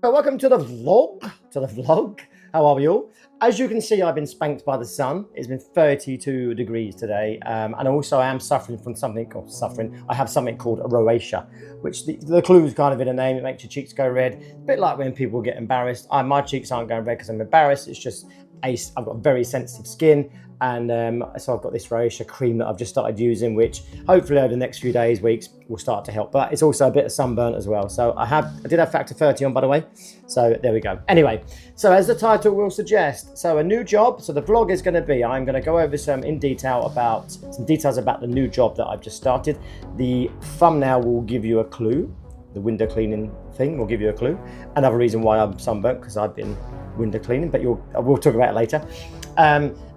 Welcome to the vlog. How are we all? As you can see, I've been spanked by the sun. It's been 32 degrees today, and also I am suffering from something. I have something called rosacea, which the clue is kind of in the name. It makes your cheeks go red. A bit like when people get embarrassed. My cheeks aren't going red because I'm embarrassed. It's just I've got very sensitive skin, and so I've got this rosacea cream that I've just started using, which hopefully over the next few days, weeks, will start to help. But it's also a bit of sunburn as well. So I did have factor 30 on, by the way. So there we go. Anyway, so as the title will suggest, so a new job. So the vlog is going to be, I'm going to go over some details about the new job that I've just started. The thumbnail will give you a clue. The window cleaning thing will give you a clue. Another reason why I'm sunburnt, because I've been window cleaning, but we'll talk about it later.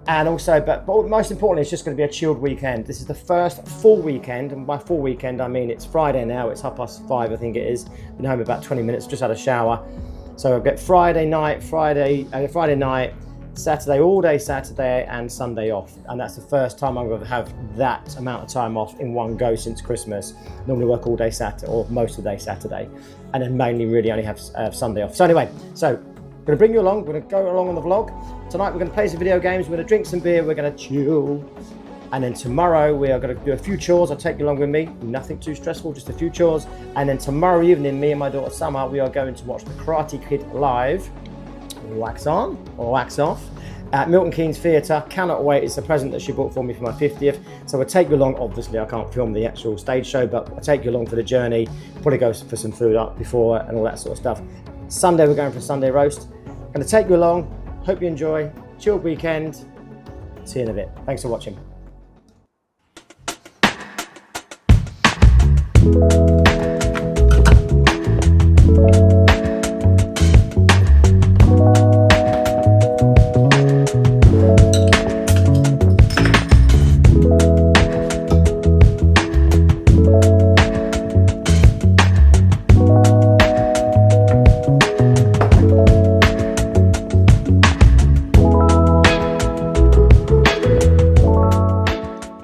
And also, but most importantly, it's just going to be a chilled weekend. This is the first full weekend, and by full weekend, I mean it's Friday now. It's 5:30, I think it is. Been home about 20 minutes, just had a shower. So I've got Friday night, Saturday, all day Saturday, and Sunday off. And that's the first time I'm going to have that amount of time off in one go since Christmas. Normally work all day Saturday, or most of the day Saturday, and then mainly really only have Sunday off. So anyway, I'm going to bring you along. We're going to go along on the vlog. Tonight we're going to play some video games. We're going to drink some beer. We're going to chill. And then tomorrow we are going to do a few chores. I'll take you along with me. Nothing too stressful, just a few chores. And then tomorrow evening, me and my daughter Summer, we are going to watch The Karate Kid live. Wax on or wax off at Milton Keynes Theatre. Cannot wait. It's a present that she bought for me for my 50th. So we'll take you along. Obviously, I can't film the actual stage show, but I'll take you along for the journey. Probably go for some food up before and all that sort of stuff. Sunday, we're going for Sunday roast. Going to take you along. Hope you enjoy. Chilled weekend. See you in a bit. Thanks for watching.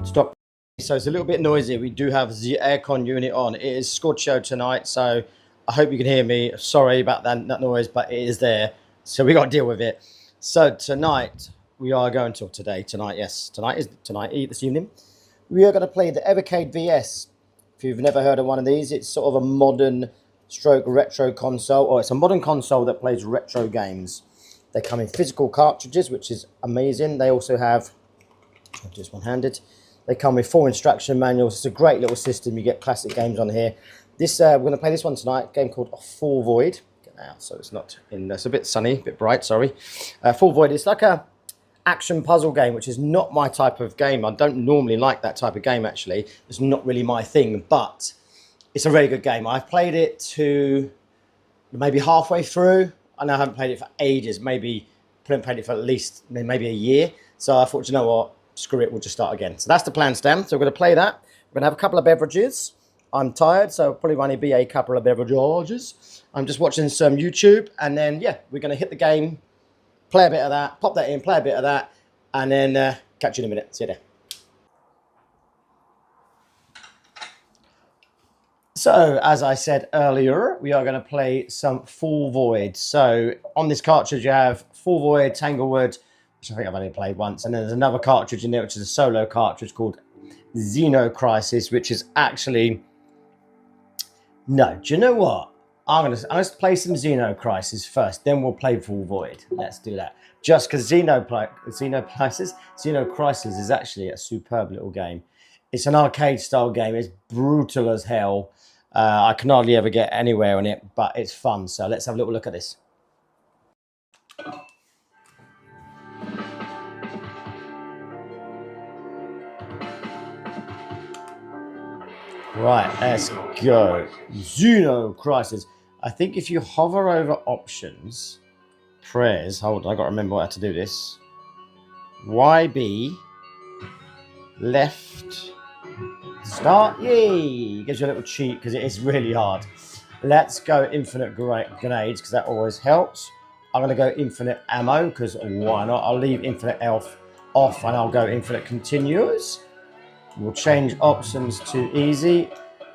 Stop. So it's a little bit noisy. We do have the aircon unit on. It is Scorcho tonight, so I hope you can hear me. Sorry about that noise, but it is there. So we got to deal with it. So tonight we are going to this evening. We are going to play the Evercade VS. If you've never heard of one of these, it's sort of a modern stroke retro console, or it's a modern console that plays retro games. They come in physical cartridges, which is amazing. They also have, just one-handed, they come with 4 instruction manuals. It's a great little system. You get classic games on here. We're going to play this one tonight, a game called Full Void. Get out so it's not in, it's a bit sunny, a bit bright, sorry. Full Void, it's like a action puzzle game, which is not my type of game. I don't normally like that type of game, actually. It's not really my thing, but it's a very good game. I've played it to maybe halfway through. I know I haven't played it for ages, maybe played it for at least maybe a year. So I thought, you know what? Screw it, we'll just start again. So that's the plan, Stan. So we're going to play that. We're going to have a couple of beverages. I'm tired, so probably only be a couple of beverages. I'm just watching some YouTube, and then, yeah, we're going to hit the game, play a bit of that, pop that in, play a bit of that, and then catch you in a minute. See you there. So, as I said earlier, we are going to play some Full Void. So, on this cartridge, you have Full Void, Tanglewood, which I think I've only played once. And then there's another cartridge in there, which is a solo cartridge called Xeno Crisis, which is actually... No, do you know what? I'm going to play some Xeno Crisis first, then we'll play Full Void. Let's do that. Just because Xeno Crisis is actually a superb little game. It's an arcade-style game. It's brutal as hell. I can hardly ever get anywhere on it, but it's fun. So let's have a little look at this. Right, let's go. Xeno Crisis. I think if you hover over options, prayers, hold on, I got to remember how to do this. YB, left, start, yay! Gives you a little cheat because it is really hard. Let's go infinite grenades because that always helps. I'm going to go infinite ammo because why not? I'll leave infinite health off and I'll go infinite continuous. We'll change options to easy.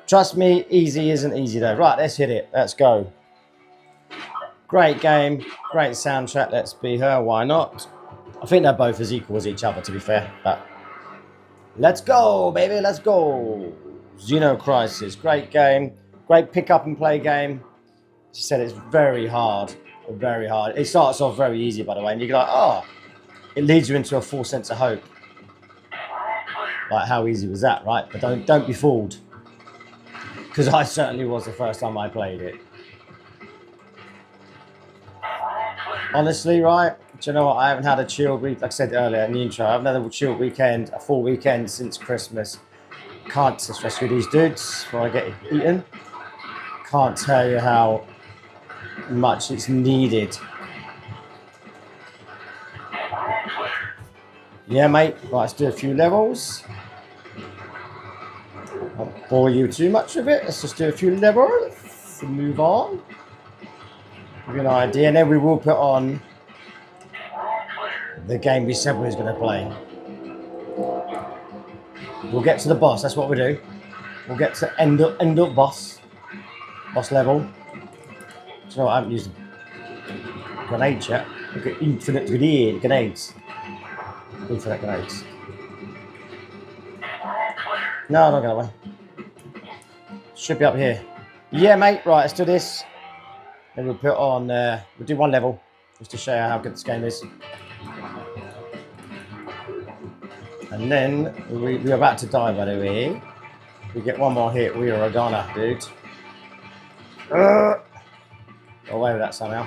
Trust me, easy isn't easy though. Right, let's hit it. Let's go. Great game, great soundtrack. Let's Be Her. Why not? I think they're both as equal as each other, to be fair. But let's go, baby. Let's go. Xenocrisis. Great game. Great pick up and play game. She said it's very hard. Very hard. It starts off very easy, by the way, and you go like, oh, it leads you into a full sense of hope. Like, how easy was that, right? But don't be fooled, because I certainly was the first time I played it. Honestly, right? Do you know what? I haven't had a chilled week, like I said earlier in the intro. I haven't had a chilled weekend, a full weekend since Christmas. Can't rescue these dudes before I get eaten. Can't tell you how much it's needed. Yeah, mate. Right, let's do a few levels. I won't bore you too much with it. Let's just do a few levels and move on. Give you an idea, and then we will put on the game we said we was going to play. We'll get to the boss. That's what we do. We'll get to end up boss level. So I haven't used a grenade yet. Look at infinite grenades. Infinite grenades. No, don't go away. Should be up here. Yeah, mate. Right, let's do this. Then we'll put on. We'll do one level just to show you how good this game is. And then we're about to die, by the way. We get one more hit. We are a goner, dude. Go away with that somehow.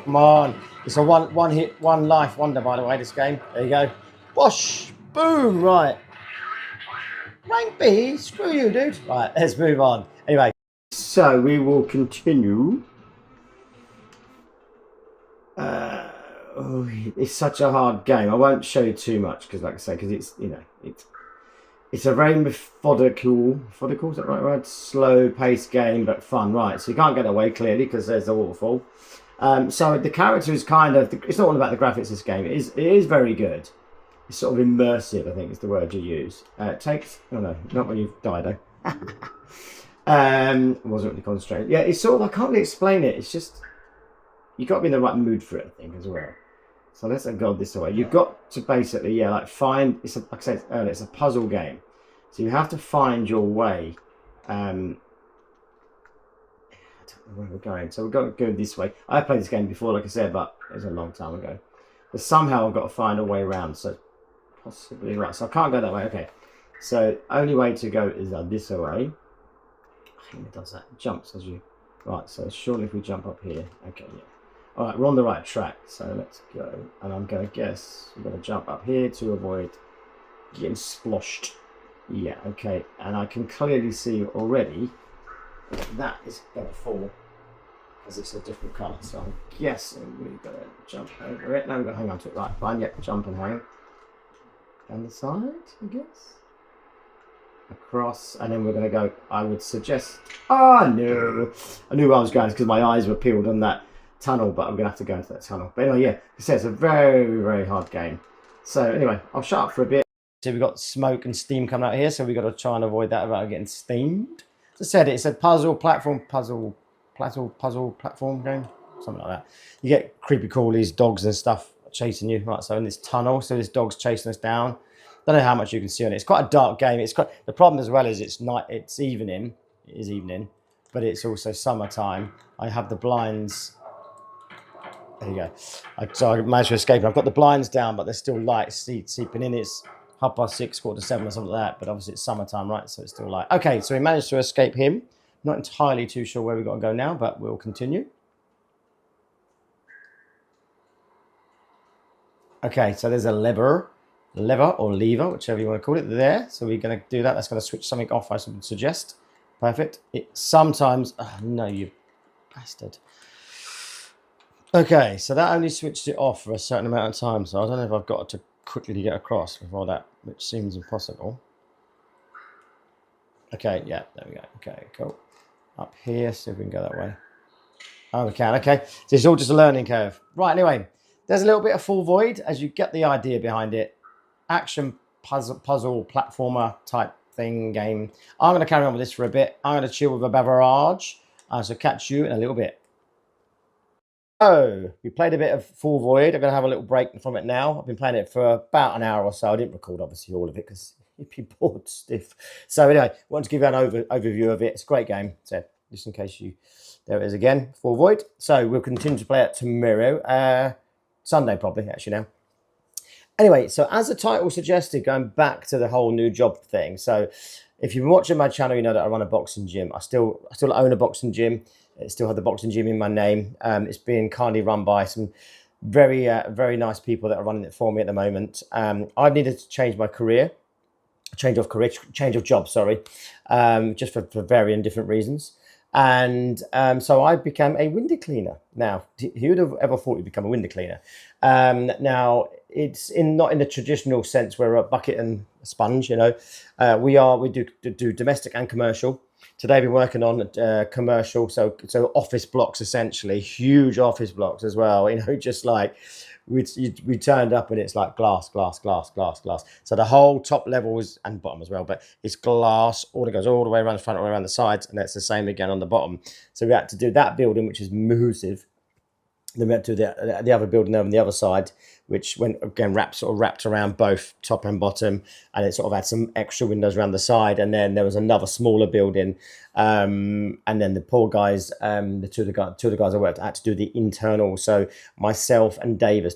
Come on. It's a one hit, one life wonder, by the way, this game. There you go. Whoosh! Boom! Right. Rank B? Screw you, dude. Right, let's move on. Anyway. So we will continue. It's such a hard game. I won't show you too much because, like I say, because it's, you know, it's a very methodical, is that right word? Slow-paced game, but fun. Right, so you can't get away clearly because there's the waterfall. So the character is kind of, it's not all about the graphics. This game it is very good. It's sort of immersive, I think is the word you use. It takes, oh no, not when you've died though. Wasn't really concentrated. Yeah, it's sort of, I can't really explain it. It's just, you've got to be in the right mood for it, I think, as well. So let's go this way. You've got to basically, yeah, like find, it's a, like I said earlier, it's a puzzle game. So you have to find your way. I don't know where we're going. So we've got to go this way. I played this game before, like I said, but it was a long time ago. But somehow I've got to find a way around. So possibly right. So I can't go that way. Okay. So only way to go is this way. I think it does that. It jumps as you. Right. So surely if we jump up here. Okay. Yeah. All right. We're on the right track. So let's go. And I'm going to guess we're going to jump up here to avoid getting sploshed. Yeah. Okay. And I can clearly see already that is going to fall because it's a different colour. So I'm guessing we're going to jump over it. No, we're going to hang on to it. Right. Fine. Yep. Jump and hang. Down the side, I guess. Across, and then we're going to go, I would suggest, no, I knew where I was going because my eyes were peeled on that tunnel, but I'm going to have to go into that tunnel. But anyway, yeah, it's a very, very hard game. So anyway, I'll shut up for a bit. So we've got smoke and steam coming out here, so we've got to try and avoid that without getting steamed. As I said, it's a puzzle platform game, something like that. You get creepy crawlies, dogs and stuff chasing you. Right, so in this tunnel, so this dog's chasing us down. Don't know how much you can see on it. It's quite a dark game. It's quite, the problem as well is it's night. It's evening. It is evening, but it's also summertime. I have the blinds. There you go. So I managed to escape. I've got the blinds down, but there's still light seeping in. It's 6:30, 7:15 or something like that. But obviously it's summertime, right? So it's still light. Okay, so we managed to escape him. Not entirely too sure where we've got to go now, but we'll continue. Okay, so there's a lever or lever, whichever you want to call it, there. So we're going to do that. That's going to switch something off, I would suggest. Perfect. It sometimes, oh no, you bastard. Okay, so that only switched it off for a certain amount of time. So I don't know if I've got to quickly get across before that, which seems impossible. Okay, yeah, there we go. Okay, cool. Up here, see if we can go that way. Oh, we can. Okay, so it's all just a learning curve. Right, anyway, there's a little bit of Full Void as you get the idea behind it. Action puzzle platformer type thing game. I'm going to carry on with this for a bit. I'm going to chill with a beverage. So catch you in a little bit. So we played a bit of Full Void. I'm going to have a little break from it now. I've been playing it for about an hour or so. I didn't record obviously all of it because you'd be bored stiff. So anyway, I wanted to give you an overview of it. It's a great game. So just in case you, there it is again, Full Void. So we'll continue to play it tomorrow, Sunday probably actually now. Anyway, so as the title suggested, going back to the whole new job thing. So if you've been watching my channel, you know that I run a boxing gym. I still own a boxing gym. I still have the boxing gym in my name. It's being kindly run by some very nice people that are running it for me at the moment. I've needed to change my career, change of job, sorry, just for varying different reasons. And so I became a window cleaner. Now, who would have ever thought you'd become a window cleaner? Now, it's not in the traditional sense where we're a bucket and a sponge, you know. We do domestic and commercial. Today we've been working on commercial, so office blocks essentially, huge office blocks as well. You know, just like we turned up and it's like glass. So the whole top levels and bottom as well, but it's glass. All it goes all the way around the front, all the way around the sides, and that's the same again on the bottom. So we had to do that building, which is massive. Then we had to do the other building over on the other side, which went again wrapped around both top and bottom, and it sort of had some extra windows around the side. And then there was another smaller building, and then the poor guys, the two of the guys I worked at had to do the internal. So myself and David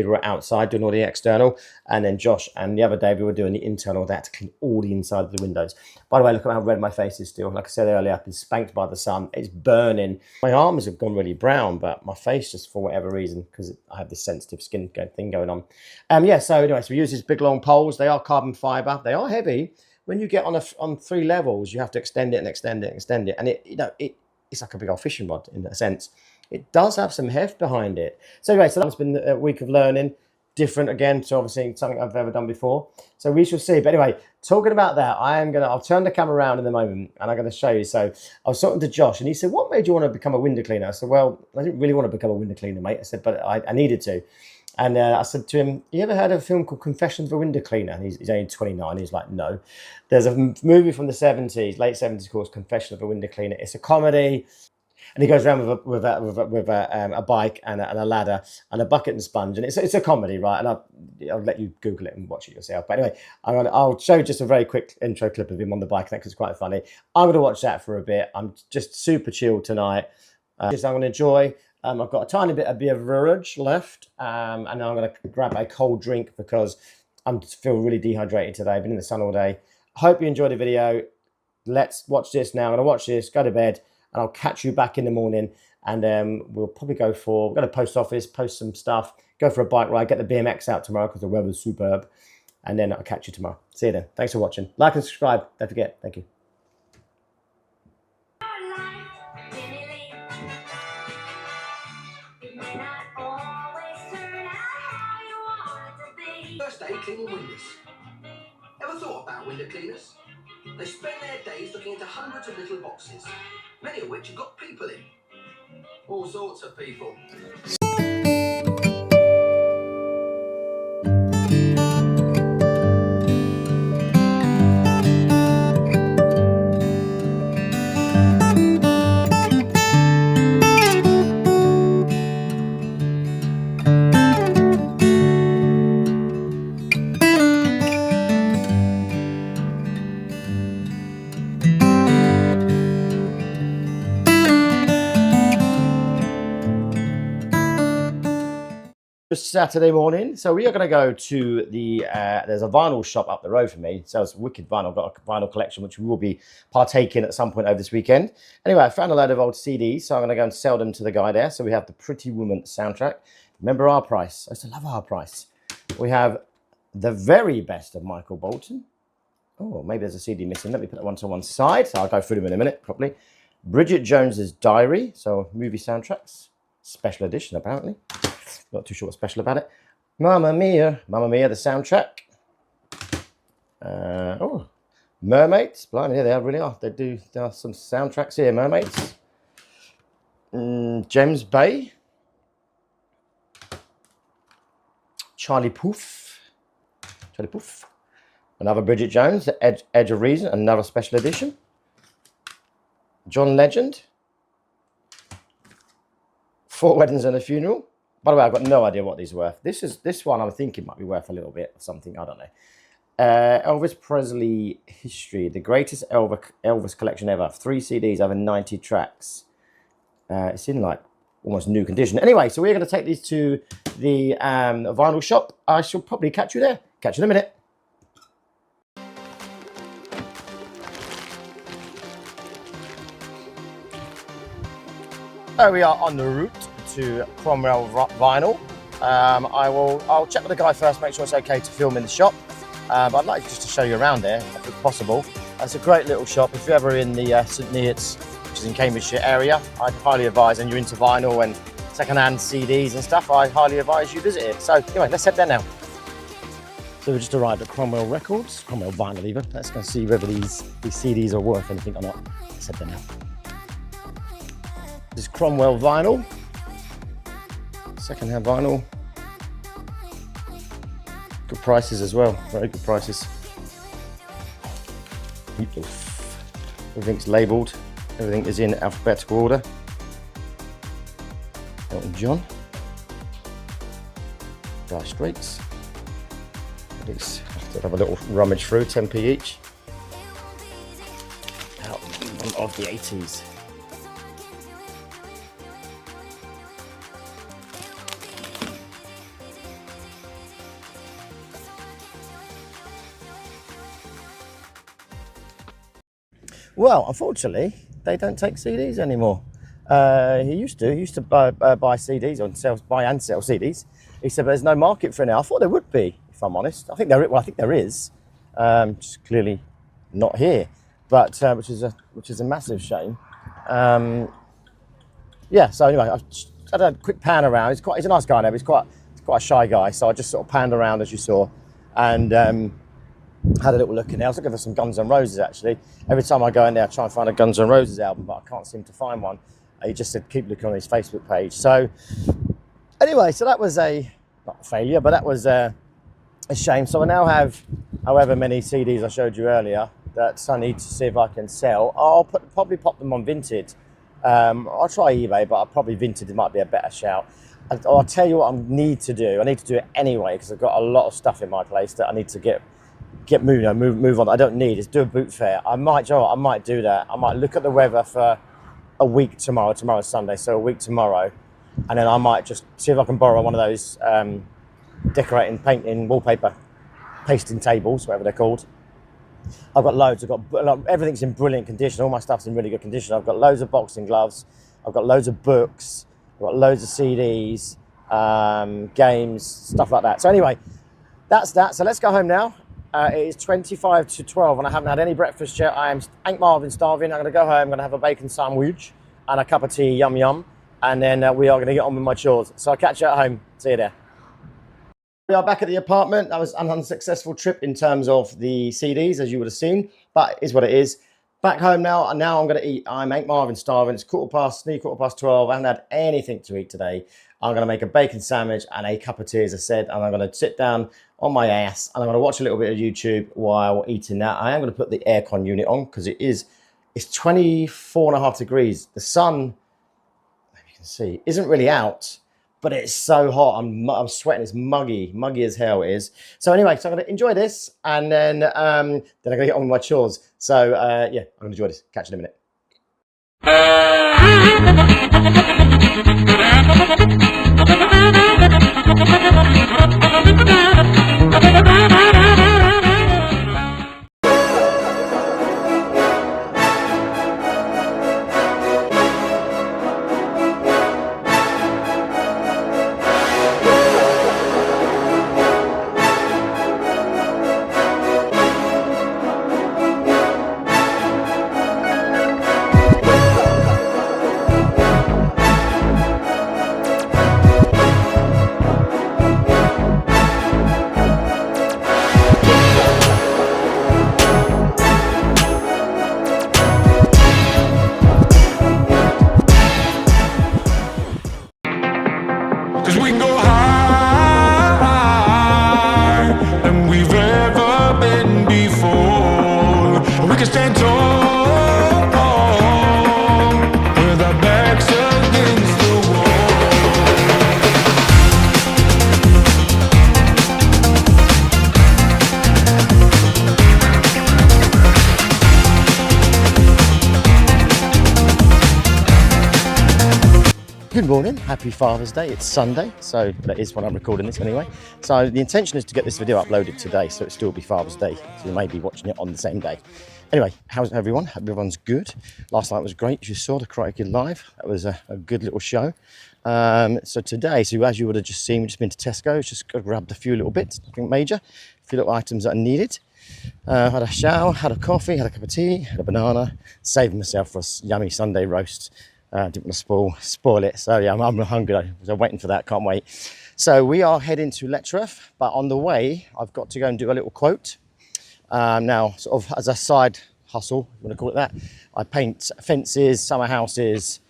were outside doing all the external, and then Josh and the other David were doing the internal. They had to clean all the inside of the windows. By the way, look at how red my face is still. Like I said earlier, I've been spanked by the sun. It's burning. My arms have gone really brown, but my face, just for whatever reason, because I have this sensitive skin thing going on. Yeah, so anyway, so we use these big long poles. They are carbon fiber. They are heavy. When you get on 3 levels, you have to extend it and extend it and extend it. And it's like a big old fishing rod in a sense. It does have some heft behind it. So anyway, so that's been a week of learning. Different again to obviously something I've ever done before. So we shall see. But anyway, talking about that, I'll turn the camera around in a moment and I'm going to show you. So I was talking to Josh and he said, what made you want to become a window cleaner? I said, well, I didn't really want to become a window cleaner, mate. I said, but I needed to. And I said to him, you ever heard of a film called Confessions of a Window Cleaner? And he's only 29. He's like, no. There's a movie from the 70s, late 70s, called Confession of a Window Cleaner. It's a comedy. And he goes around with a bike and a ladder and a bucket and sponge. And it's a comedy, right? And I'll let you Google it and watch it yourself. But anyway, I'll show just a very quick intro clip of him on the bike because it's quite funny. I'm going to watch that for a bit. I'm just super chilled tonight. I'm going to enjoy. I've got a tiny bit of beverage left, and now I'm going to grab a cold drink because I feel really dehydrated today. I've been in the sun all day. I hope you enjoyed the video. Let's watch this now. I'm going to watch this, go to bed, and I'll catch you back in the morning. And we'll probably go to the post office, post some stuff, go for a bike ride, get the BMX out tomorrow because the weather's superb. And then I'll catch you tomorrow. See you then. Thanks for watching. Like and subscribe. Don't forget. Thank you. First day cleaning windows. Ever thought about window cleaners? They spend their days looking into hundreds of little boxes, many of which have got people in. All sorts of people. Saturday morning, so we are going to go to the there's a vinyl shop up the road from me. So it's wicked vinyl. I've got a vinyl collection which we will be partaking at some point over this weekend. Anyway, I found a load of old CDs, so I'm going to go and sell them to the guy there. So we have the Pretty Woman soundtrack. Remember Our Price? I used to love Our Price. We have the very best of Michael Bolton. Oh, maybe there's a CD missing. Let me put that one to one side. So I'll go through them in a minute properly. Bridget Jones's Diary, so movie soundtracks, special edition apparently. Not too sure what's special about it. Mamma Mia, the soundtrack. Oh, Mermaids. Blimey, yeah, they really are. There are some soundtracks here. Mermaids. James Bay. Charlie Puth. Another Bridget Jones, The Edge of Reason, another special edition. John Legend, Four Weddings and a Funeral. By the way, I've got no idea what these are worth. This one I'm thinking might be worth a little bit or something. I don't know. Elvis Presley History, the greatest Elvis collection ever. 3 CDs, over 90 tracks. It's in like almost new condition. Anyway, so we're going to take these to the vinyl shop. I shall probably catch you there. Catch you in a minute. There we are on the route to Cromwell Vinyl. I'll check with the guy first, make sure it's okay to film in the shop. But I'd like just to show you around there, if possible. It's a great little shop. If you're ever in the St Neots, which is in Cambridgeshire area, I'd highly advise, and you're into vinyl and second-hand CDs and stuff, I highly advise you visit it. So anyway, let's head there now. So we just arrived at Cromwell Records, Cromwell Vinyl even. Let's go see whether these CDs are worth anything or not. Let's head there now. This is Cromwell Vinyl, second-hand vinyl. Good prices as well, very good prices. Everything's labelled, everything is in alphabetical order. Elton John, Dire Straits. Let's have a little rummage through, 10p each. Album of the 80s. Well, unfortunately, they don't take CDs anymore. He used to buy CDs or buy and sell CDs. He said, but there's no market for it now. I thought there would be, if I'm honest. I think there is. Just clearly not here, but which is a massive shame. Yeah. So anyway, I had a quick pan around. He's a nice guy now, but he's quite a shy guy. So I just sort of panned around, as you saw, and had a little look in there. I was looking for some Guns N' Roses, actually. Every time I go in there, I try and find a Guns N' Roses album, but I can't seem to find one. He just said, keep looking on his Facebook page. So anyway, so that was not a failure, but that was a shame. So I now have however many CDs I showed you earlier that I need to see if I can sell. I'll probably pop them on Vinted. I'll try eBay, but probably Vinted might be a better shout. I'll tell you what I need to do. I need to do it anyway, because I've got a lot of stuff in my place that I need to get move on. I don't need is do a boot fair. I might do that. I might look at the weather for a week tomorrow. Tomorrow's Sunday, so a week tomorrow, and then I might just see if I can borrow one of those decorating, painting, wallpaper, pasting tables, whatever they're called. I've got loads. Everything's in brilliant condition. All my stuff's in really good condition. I've got loads of boxing gloves. I've got loads of books. I've got loads of CDs, games, stuff like that. So anyway, that's that. So let's go home now. It is 25 to 12 and I haven't had any breakfast yet. I am Hank Marvin starving. I'm going to go home. I'm going to have a bacon sandwich and a cup of tea, yum yum. And then we are going to get on with my chores. So I'll catch you at home. See you there. We are back at the apartment. That was an unsuccessful trip in terms of the CDs, as you would have seen, but it is what it is. Back home now, and now I'm going to eat. I'm Hank Marvin starving. It's quarter past 12. I haven't had anything to eat today. I'm going to make a bacon sandwich and a cup of tea, as I said, and I'm going to sit down on my ass and I'm going to watch a little bit of YouTube while eating that. I am going to put the aircon unit on because it's 24.5 degrees. The sun, as you can see, isn't really out, but it's so hot. I'm sweating. It's muggy as hell it is. So anyway, so I'm going to enjoy this, and then I'm going to get on with my chores. So yeah, I'm going to enjoy this. Catch you in a minute. with our backs against the wall. Good morning, happy Father's Day. It's Sunday, so that is when I'm recording this anyway. So the intention is to get this video uploaded today, so it still be Father's Day. So you may be watching it on the same day. Anyway, how's everyone? Hope everyone's good. Last night was great. You saw the Karate Kid live. That was a good little show. So today, so as you would have just seen, we've just been to Tesco. Just grabbed a few little bits, nothing major. A few little items that I needed. Had a shower, had a coffee, had a cup of tea, had a banana. Saved myself for a yummy Sunday roast. Didn't want to spoil it. So yeah, I'm hungry. I was waiting for that. Can't wait. So we are heading to Letchworth, but on the way, I've got to go and do a little quote. Now, sort of as a side hustle, you want to call it that, I paint fences, summer houses,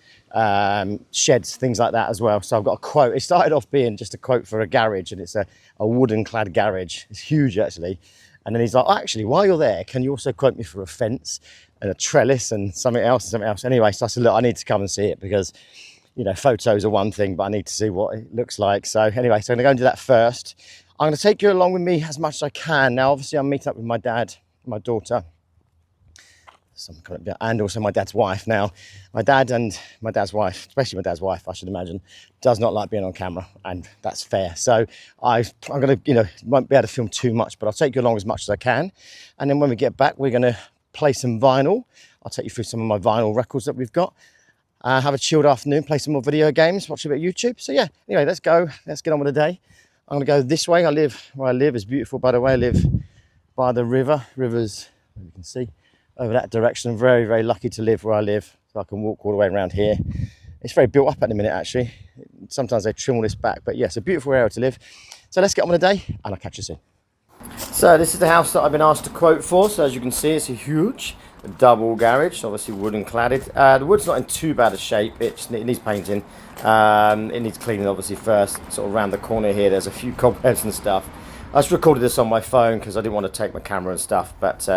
sheds, things like that as well. So I've got a quote. It started off being just a quote for a garage, and it's a wooden clad garage. It's huge actually. And then he's like, oh, actually, while you're there, can you also quote me for a fence and a trellis and something else and something else? Anyway, so I said, look, I need to come and see it because, you know, photos are one thing, but I need to see what it looks like. So anyway, so I'm going to go and do that first. I'm going to take you along with me as much as I can. Now, obviously, I'm meeting up with my dad, my daughter, and also my dad's wife. Now, my dad and my dad's wife, especially my dad's wife, I should imagine, does not like being on camera, and that's fair. So I'm going to, you know, won't be able to film too much, but I'll take you along as much as I can. And then when we get back, we're going to play some vinyl. I'll take you through some of my vinyl records that we've got. Have a chilled afternoon, play some more video games, watch a bit of YouTube. So yeah, anyway, let's go. Let's get on with the day. I'm going to go this way. Where I live is beautiful, by the way. I live by the river. Rivers, you can see, over that direction. I'm very, very lucky to live where I live. So I can walk all the way around here. It's very built up at the minute, actually. Sometimes they trim all this back, but yeah, it's a beautiful area to live. So let's get on with the day, and I'll catch you soon. So this is the house that I've been asked to quote for. So as you can see, it's a huge double garage, obviously wooden cladded. The wood's not in too bad a shape. It needs painting. It needs cleaning, obviously, first. Sort of around the corner here, there's a few cobwebs and stuff. I just recorded this on my phone because I didn't want to take my camera and stuff. But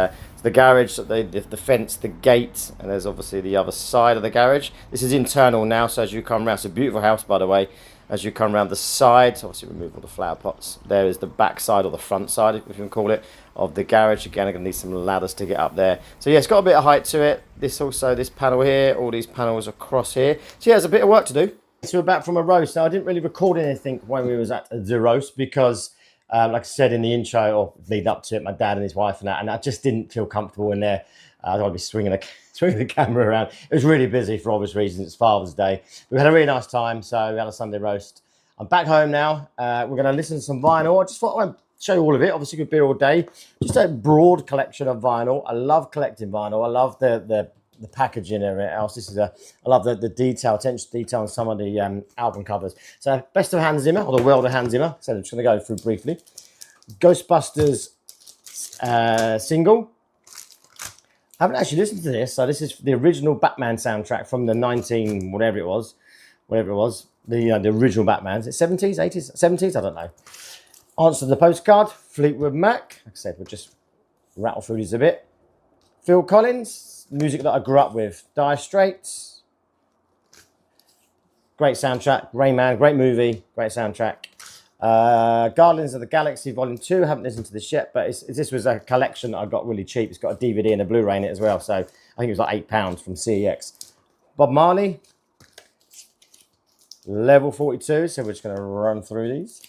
the garage, the fence, the gate, and there's obviously the other side of the garage. This is internal now, so as you come around, it's a beautiful house, by the way. As you come around the side, obviously remove all the flower pots. There is the back side or the front side, if you can call it, of the garage. Again, I'm going to need some ladders to get up there. So yeah, it's got a bit of height to it. This panel here, all these panels across here. So yeah, there's a bit of work to do. So we're back from a roast. Now, I didn't really record anything when we was at the roast because, like I said in the intro, or lead up to it, my dad and his wife and I just didn't feel comfortable in there. I don't want to be swinging the camera around. It was really busy for obvious reasons. It's Father's Day. We had a really nice time, so we had a Sunday roast. I'm back home now. We're going to listen to some vinyl. I just thought I would show you all of it. Obviously, could be all day. Just a broad collection of vinyl. I love collecting vinyl. I love the packaging and everything else. I love the detail, attention to detail on some of the album covers. So, best of Hans Zimmer, or the world of Hans Zimmer. So I'm just going to go through briefly. Ghostbusters single. I haven't actually listened to this. So this is the original Batman soundtrack from the whatever it was, the original Batman. Is it 70s, 80s, 70s? I don't know. Answer the postcard. Fleetwood Mac. Like I said, we'll just rattle through these a bit. Phil Collins, music that I grew up with. Dire Straits. Great soundtrack. Rayman, great movie, great soundtrack. Guardians of the Galaxy Volume 2. Haven't listened to this yet, but this was a collection that I got really cheap. It's got a DVD and a Blu-ray in it as well, so I think it was like £8 from CEX. Bob Marley, Level 42, so we're just going to run through these.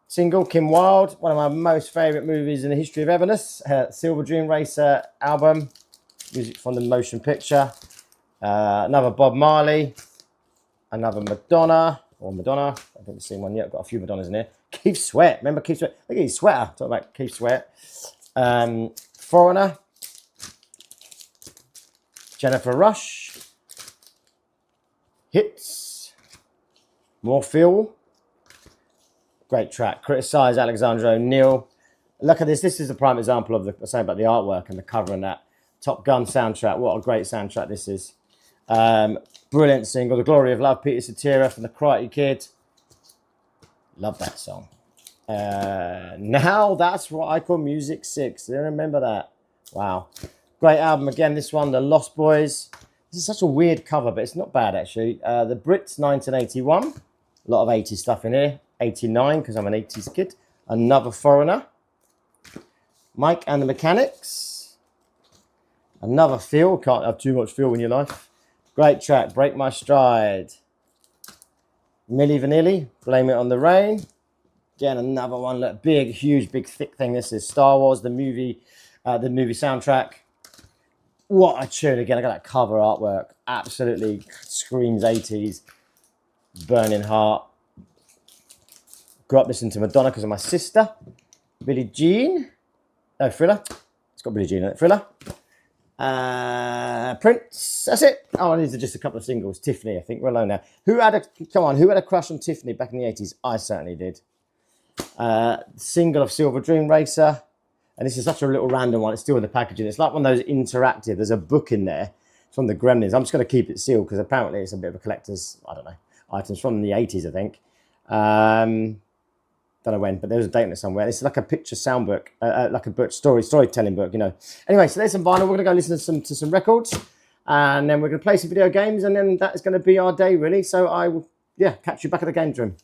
Single, Kim Wilde, one of my most favourite movies in the history of everness. Silver Dream Racer album, music from the motion picture. Another Bob Marley, another Madonna. I haven't seen one yet. I've got a few Madonnas in here. Keith Sweat. Remember Keith Sweat? Look at his sweater. Talk about Keith Sweat. Foreigner. Jennifer Rush. Hits. More Phil. Great track. Criticise Alexander O'Neill. Look at this. This is a prime example of the saying about the artwork and the cover and that. Top Gun soundtrack. What a great soundtrack this is. Brilliant single, The Glory of Love, Peter Cetera from the Karate Kid. Love that song. Now that's what I call Music 6. Do you remember that? Wow. Great album again, this one, The Lost Boys. This is such a weird cover, but it's not bad actually. The Brits, 1981. A lot of 80s stuff in here. 89, because I'm an 80s kid. Another Foreigner. Mike and the Mechanics. Another Feel. Can't have too much feel in your life. Great track, Break My Stride. Milli Vanilli, Blame It on the Rain. Again, another one. Look, big, huge, big, thick thing. This is Star Wars, the movie soundtrack. What a tune again! I got that cover artwork. Absolutely screams 80s. Burning Heart. Grew up listening to Madonna because of my sister. Billie Jean. No, Thriller. It's got Billie Jean in it. Thriller. Prince. That's it. Oh, and these are just a couple of singles. Tiffany, I think. We're alone now. Who had a crush on Tiffany back in the 80s? I certainly did. Single of Silver Dream Racer. And this is such a little random one. It's still in the packaging. It's like one of those interactive. There's a book in there. It's from the Gremlins. I'm just going to keep it sealed because apparently it's a bit of a collector's, I don't know, items from the 80s, I think. Don't know when, but there was a date on it somewhere. It's like a picture sound book, like a book, storytelling book, you know. Anyway, so there's some vinyl. We're going to go listen to some records. And then we're going to play some video games. And then that is going to be our day, really. So I will, catch you back at the games room.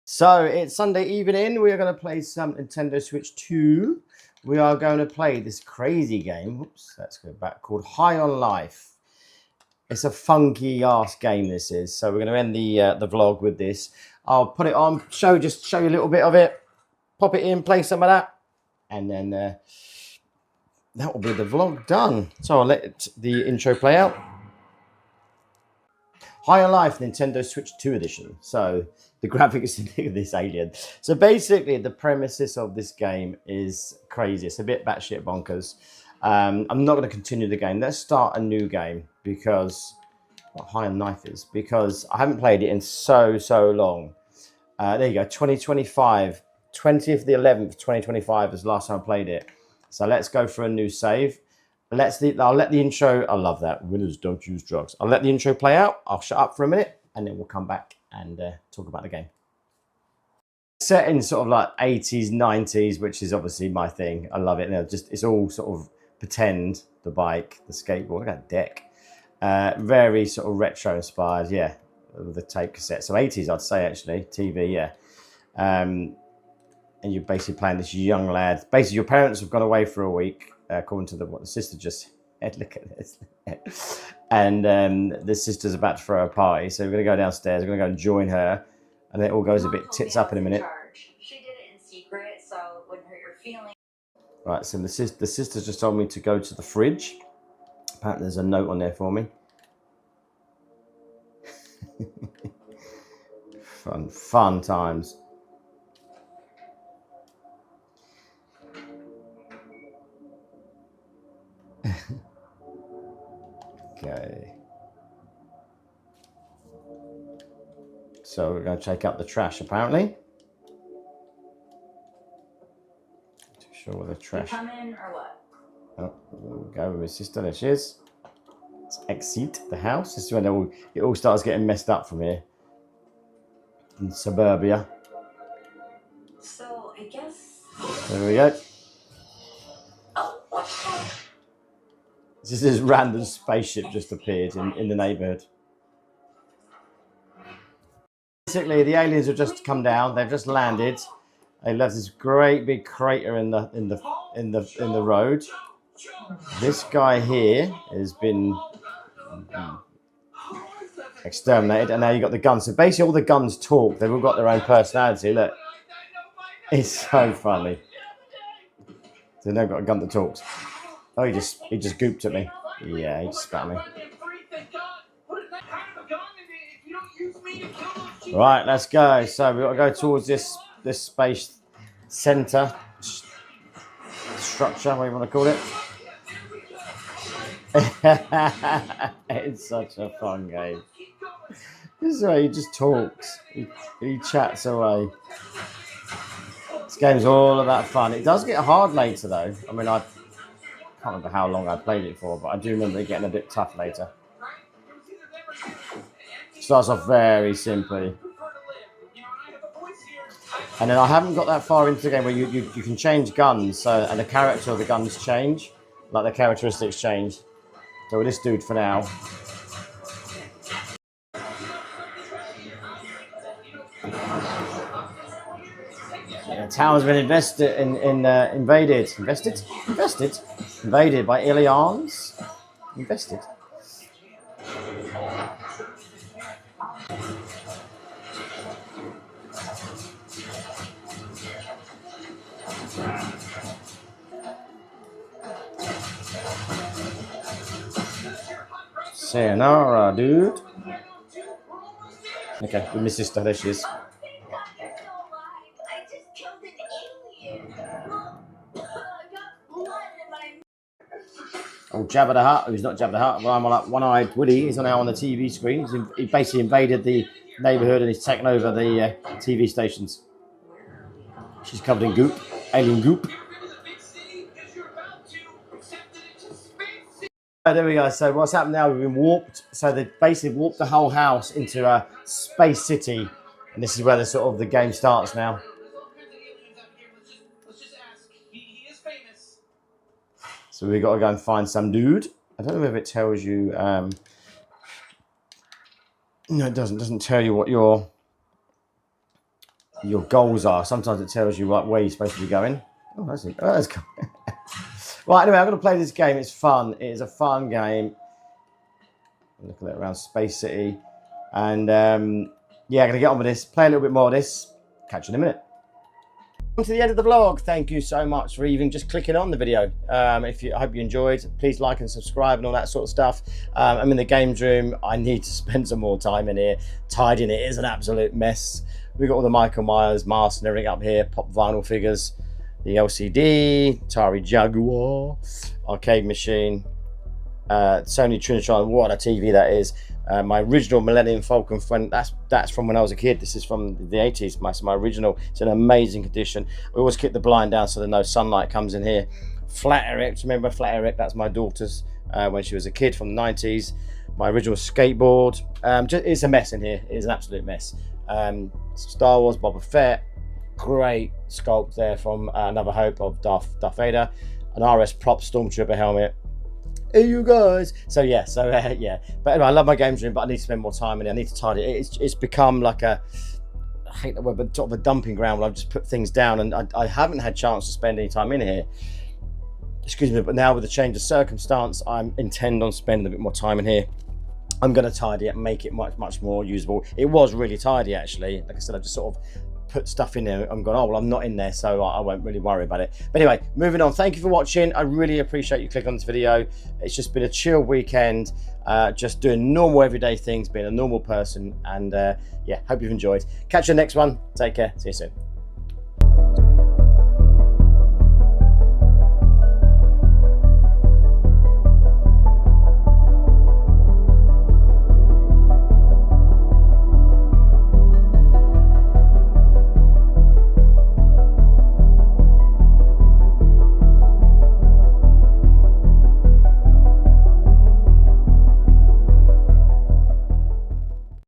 So it's Sunday evening. We are going to play some Nintendo Switch 2. We are going to play this crazy game. Oops, let's go back. Called High on Life. It's a funky ass game. This is. So we're going to end the vlog with this. I'll put it on. Show you a little bit of it. Pop it in. Play some of that, and then that will be the vlog done. So I'll let the intro play out. High on Life, Nintendo Switch 2 edition. So the graphics of this alien. So basically, the premises of this game is crazy. It's a bit batshit bonkers. I'm not going to continue the game. Let's start a new game because what High on Life is. Because I haven't played it in so long. There you go, 2025. 20th the 11th, 2025 is the last time I played it. So let's go for a new save. I'll let the intro. I love that. Winners don't use drugs. I'll let the intro play out. I'll shut up for a minute, and then we'll come back and talk about the game. Set in sort of like 80s, 90s, which is obviously my thing. I love it. It's all sort of pretend. The bike, the skateboard. Look at that deck. Very sort of retro inspired. Yeah, the tape cassette. So 80s, I'd say actually. TV. Yeah. And you're basically playing this young lad. Basically, your parents have gone away for a week. According to what the sister just said, look at this. And the sister's about to throw a party, so we're going to go downstairs. We're going to go and join her, and it all goes a bit tits up in a minute. She did it in secret, so it wouldn't hurt your feelings. Right, so the sister just told me to go to the fridge. Apparently, there's a note on there for me. Fun times. Okay. So we're going to take out the trash, apparently. Not too sure where the trash. You come in or what? Oh, we'll go with my sister. There she is. Let's exit the house. This is when it all starts getting messed up from here. In suburbia. So I guess. There we go. Oh, what the fuck? This random spaceship just appeared in the neighborhood. Basically, the aliens have just come down. They've just landed. They left this great big crater in the road. This guy here has been exterminated, and now you got the guns. So basically, all the guns talk. They've all got their own personality. Look, it's so funny. So they've got a gun that talks. Oh, he just gooped at me. Yeah, he just spat me. Right, let's go. So we've got to go towards this space center structure, whatever you want to call it. It's such a fun game. This is where he just talks. He chats away. This game's all about fun. It does get hard later, though. I mean, I can't remember how long I played it for, but I do remember it getting a bit tough later. Starts off very simply. And then I haven't got that far into the game where you can change guns, and the character of the guns change, like the characteristics change. So with this dude for now. Yeah, the town's been invaded by aliens. Invested. Sayonara, dude. Okay, with my sister, there she is. Oh, thank God you're still alive. I just killed an alien. Look, I got blood in my. Oh, Jabba the Hutt, who's not Jabba the Hutt, but I'm like one-eyed Woody. He's now on the TV screen. He basically invaded the neighborhood and he's taken over the TV stations. She's covered in goop, alien goop. There we go. So what's happened now? We've been warped. So they basically warped the whole house into a space city, and this is where the game starts now. So we got to go and find some dude. I don't know if it tells you. No, it doesn't. It doesn't tell you what your goals are. Sometimes it tells you where you're supposed to be going. Oh, that's it. Oh, that's cool. Right, anyway, I'm going to play this game. It's fun. It is a fun game. Look at it around Space City. And, yeah, I'm going to get on with this. Play a little bit more of this. Catch you in a minute. To the end of the vlog. Thank you so much for even just clicking on the video. I hope you enjoyed. Please like and subscribe and all that sort of stuff. I'm in the games room. I need to spend some more time in here. Tidying it is an absolute mess. We've got all the Michael Myers masks and everything up here. Pop vinyl figures. The LCD, Atari Jaguar, arcade machine, Sony Trinitron. What a TV that is! My original Millennium Falcon friend. That's from when I was a kid. This is from the 80s. My original. It's in amazing condition. We always keep the blind down so that no sunlight comes in here. Flat Eric. Remember Flat Eric? That's my daughter's when she was a kid from the 90s. My original skateboard. It's a mess in here. It is an absolute mess. Star Wars, Boba Fett. Great sculpt there from Another Hope of Darth Vader, an RS Prop Stormtrooper helmet. Hey, you guys! So yeah, yeah. But anyway, I love my games room, but I need to spend more time in it. I need to tidy it. It's become like I hate that word, but sort of a dumping ground where I've just put things down, and I haven't had chance to spend any time in here. Excuse me, but now with the change of circumstance, I intend on spending a bit more time in here. I'm going to tidy it and make it much more usable. It was really tidy actually. Like I said, I just sort of put stuff in there. I'm going, oh well, I'm not in there, so I won't really worry about it. But anyway, moving on. Thank you for watching. I really appreciate you clicking on this video. It's just been a chill weekend, just doing normal everyday things, being a normal person, and yeah, hope you've enjoyed. Catch you next one. Take care. See you soon.